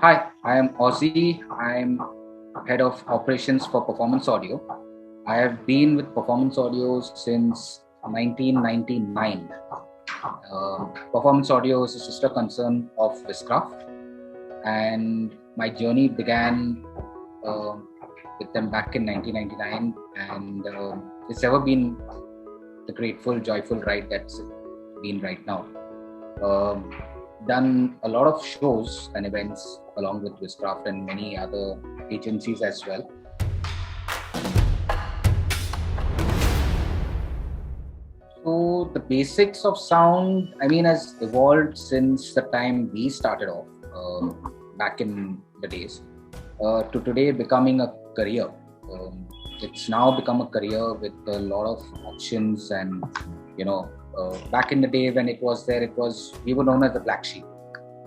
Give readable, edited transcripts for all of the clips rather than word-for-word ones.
Hi, I am Ozzy. I'm head of operations for Performance Audio. I have been with Performance Audio since 1999. Performance Audio is a sister concern of Viscraft, and my journey began uh, with them back in 1999, and it's ever been the grateful, joyful ride that's been right now. Um, Done a lot of shows and events along with Viscraft and many other agencies as well. So the basics of sound, I mean, has evolved since the time we started off back in the days to today becoming a career. Um, it's now become a career with a lot of options and back in the day when it was there, it was we were known as the black sheep,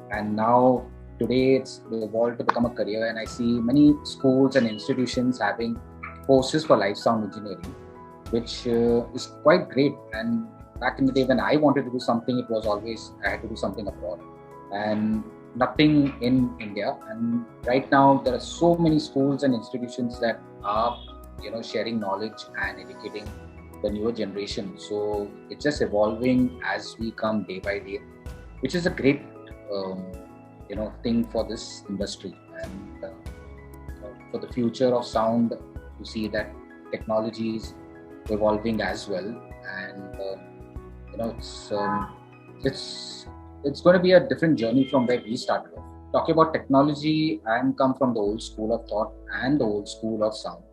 and now today it's evolved to become a career. And I see many schools and institutions having courses for life sound engineering, which is quite great. And back in the day when I wanted to do something, it was always I had to do something abroad and nothing in India. And right now there are so many schools and institutions that are sharing knowledge and educating the newer generation. So it's just evolving as we come day by day, which is a great um, thing for this industry. And for the future of sound, you see that technology is evolving as well. And it's it's going to be a different journey from where we started off. Talking about technology, I'm come from the old school of thought and the old school of sound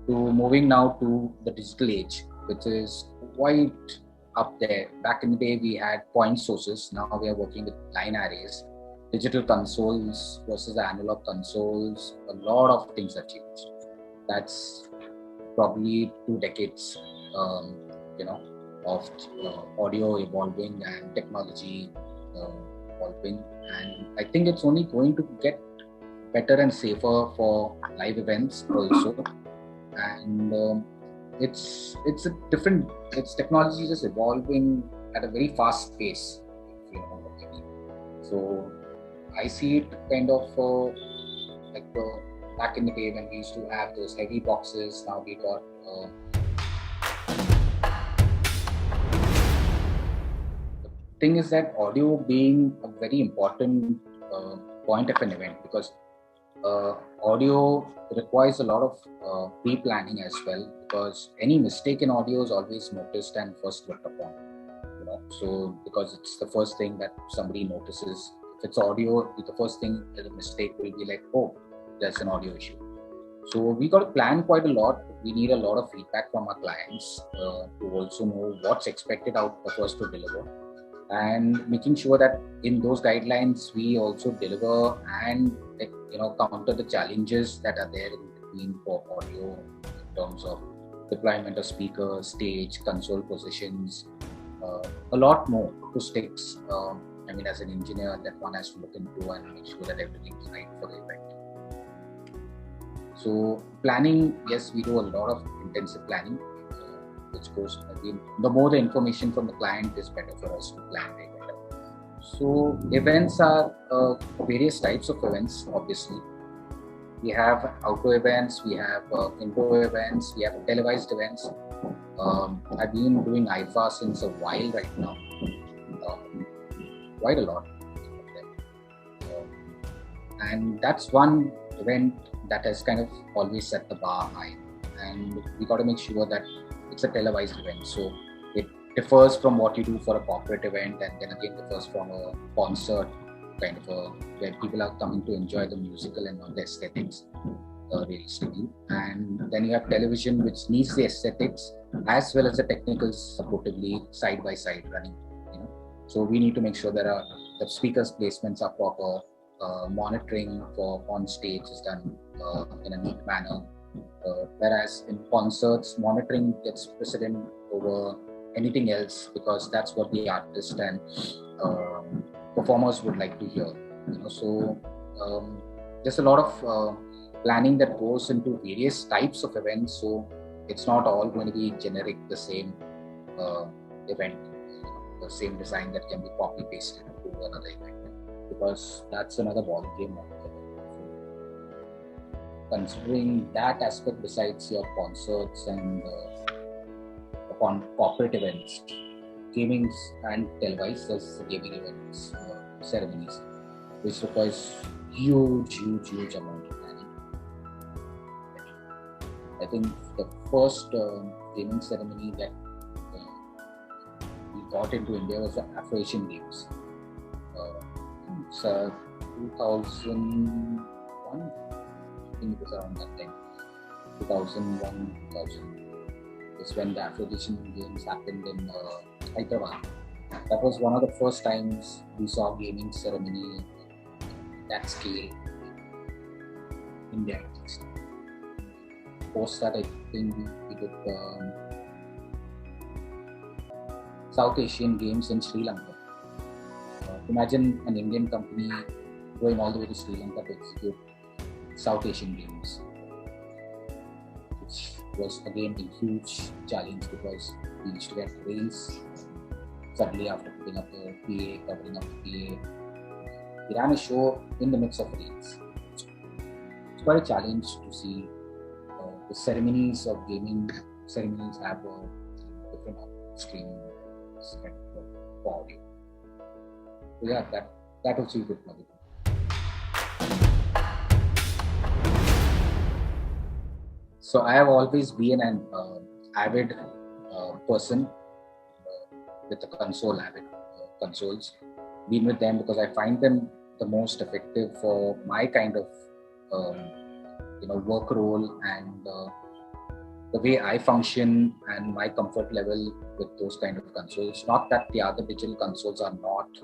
to moving now to the digital age, which is quite up there. Back in the day, we had point sources. Now we are working with line arrays, digital consoles versus the analog consoles. A lot of things have changed. That's probably 2 decades, um, you know, of audio evolving and technology evolving. And I think it's only going to get better and safer for live events also. And it's a different, it's technology just evolving at a very fast pace, if you know what I mean. So I see it kind of like back in the day when we used to have those heavy boxes. Now we got the thing is that audio being a very important uh, point of an event, because uh, audio requires a lot of pre-planning as well, because any mistake in audio is always noticed and first looked upon. So because it's the first thing that somebody notices. If it's audio, the first thing the mistake will be like, oh, there's an audio issue. So we got to plan quite a lot. We need a lot of feedback from our clients to also know what's expected out of us to deliver, and making sure that in those guidelines we also deliver and counter the challenges that are there in between for audio in terms of deployment of speakers, stage, console positions, a lot more to sticks. I mean, as an engineer, that one has to look into and make sure that everything is right for the event. So planning, yes, we do a lot of intensive planning, which goes again. The more the information from the client is better for us to plan way better. So events are various types of events. Obviously, we have outdoor events, we have indoor events, we have televised events. I've been doing IFA since a while right now, um, quite a lot. And that's one event that has kind of always set the bar high. And we got to make sure that it's a televised event. So it differs from what you do for a corporate event, and then again differs from a concert kind of a, where people are coming to enjoy the musical and not the aesthetics realistically. And then you have television, which needs the aesthetics as well as the technicals supportively side by side running. So we need to make sure that the speakers placements are proper, monitoring for on stage is done in a neat manner. Whereas in concerts, monitoring gets precedent over anything else, because that's what the artist and performers would like to hear. So there's a lot of planning that goes into various types of events. So it's not all going to be generic, the same event, the same design that can be copy pasted to another event, because that's another ball game altogether. considering that aspect besides your concerts and upon corporate events, gaming and televised as gaming events, ceremonies, which requires huge amount of planning. I think the first gaming ceremony that we got into India was the Afro-Asian Games. It's 2001, I think it was around that time, 2001, 2000. Is when the Afro-Asian Games happened in Hyderabad. That was one of the first times we saw gaming ceremony that scale in India at least. Post that, I think we did South Asian Games in Sri Lanka. Imagine an Indian company going all the way to Sri Lanka to execute South Asian Games, which was again a huge challenge because we used to get rains suddenly after putting up the PA, covering up the PA. We ran a show in the midst of rains. It's quite a challenge to see the ceremonies of gaming. Ceremonies have a different screen kind of audio. So yeah, that also you could plug it. So I have always been an avid person with the avid consoles. Been with them because I find them the most effective for my kind of work role and the way I function and my comfort level with those kind of consoles. Not that the other digital consoles are not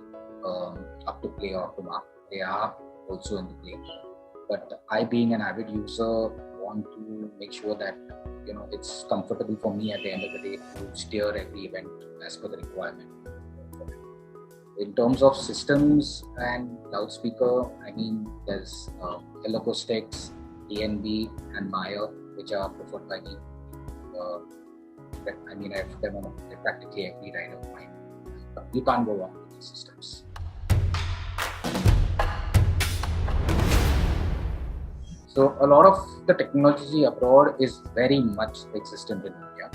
up to play or up to mark. They are also in the play. But I, being an avid user, want to make sure that it's comfortable for me at the end of the day to steer every event as per the requirement. In terms of systems and loudspeaker, I mean, there's L-Acoustics, DNB, and Meyer, which are preferred by me. I have them on practically every ride of mine. You can't go wrong with these systems. So a lot of the technology abroad is very much existent in India.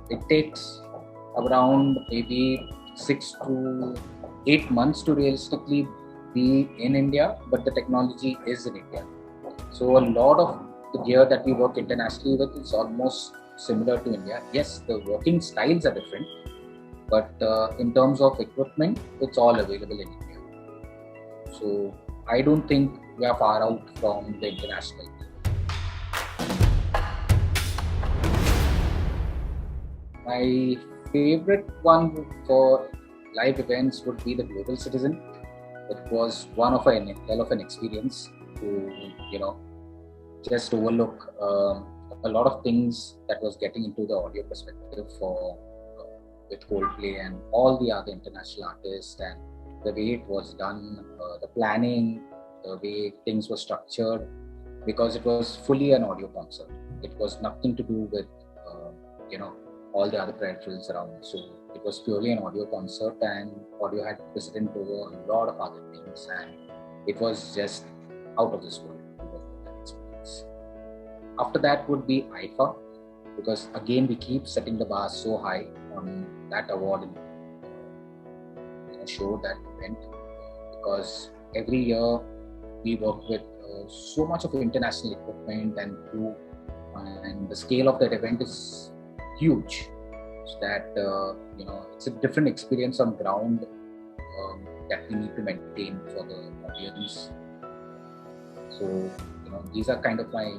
It takes around maybe 6 to 8 months to realistically be in India, but the technology is in India. So a lot of the gear that we work internationally with is almost similar to India. Yes, the working styles are different, but in terms of equipment, it's all available in India. So I don't think we are far out from the international. My favorite one for live events would be the Global Citizen. It was one of a hell of an experience to, just overlook a lot of things that was getting into the audio perspective for with Coldplay and all the other international artists, and the way it was done, the planning, the way things were structured, because it was fully an audio concert. It was nothing to do with, all the other peripherals around. So it was purely an audio concert, and audio had precedent over a lot of other things, and it was just out of this world. After that would be IFA, because again we keep setting the bar so high on that award and show that event, because every year we work with so much of international equipment and crew, and the scale of that event is huge. So that it's a different experience on ground that we need to maintain for the audience. So these are kind of my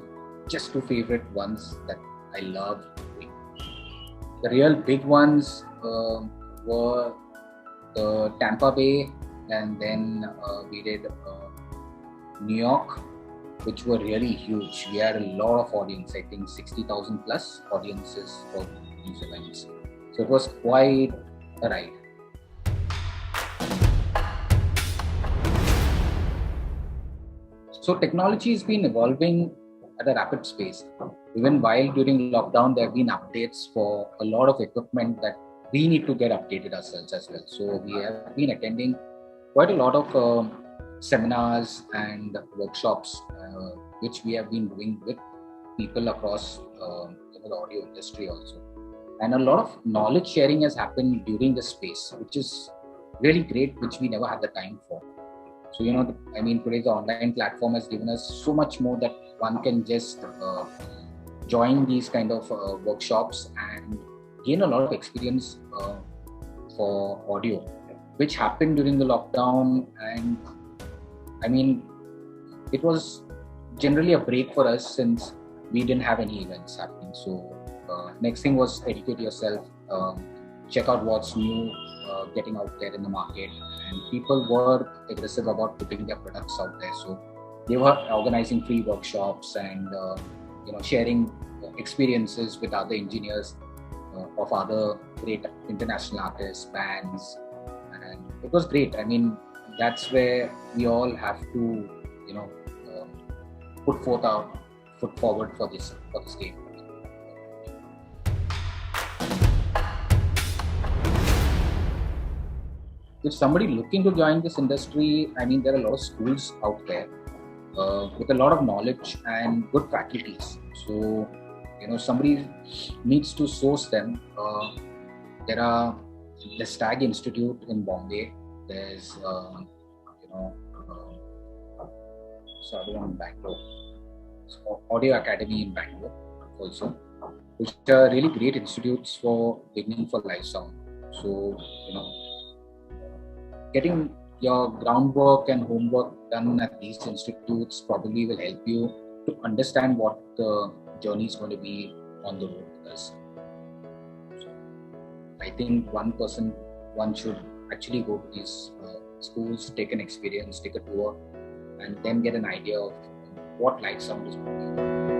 just two favorite ones that I love. The real big ones were the Tampa Bay, and then we did New York, which were really huge. We had a lot of audience, I think 60,000 plus audiences for these events. So it was quite a ride. So technology has been evolving at a rapid pace. Even while during lockdown, there have been updates for a lot of equipment that we need to get updated ourselves as well. So we have been attending quite a lot of seminars and workshops which we have been doing with people across the audio industry also. And a lot of knowledge sharing has happened during the space, which is really great, which we never had the time for. So, today the online platform has given us so much more that one can just join these kind of workshops and gain a lot of experience for audio, which happened during the lockdown. And it was generally a break for us since we didn't have any events happening. So next thing was educate yourself, check out what's new, getting out there in the market. And people were aggressive about putting their products out there. So they were organizing free workshops and sharing experiences with other engineers of other great international artists, bands, and it was great. That's where we all have to put forth our foot forward for this game. If somebody looking to join this industry, there are a lot of schools out there with a lot of knowledge and good faculties. So, somebody needs to source them. There are the Stag Institute in Bombay. There's, in Bangalore. Audio Academy in Bangalore also, which are really great institutes for beginning for live sound. So, getting your groundwork and homework done at these institutes probably will help you to understand what the journey is going to be on the road with us. So, I think one should actually go to these schools, take an experience, take a tour, and then get an idea of what live sound is going to be.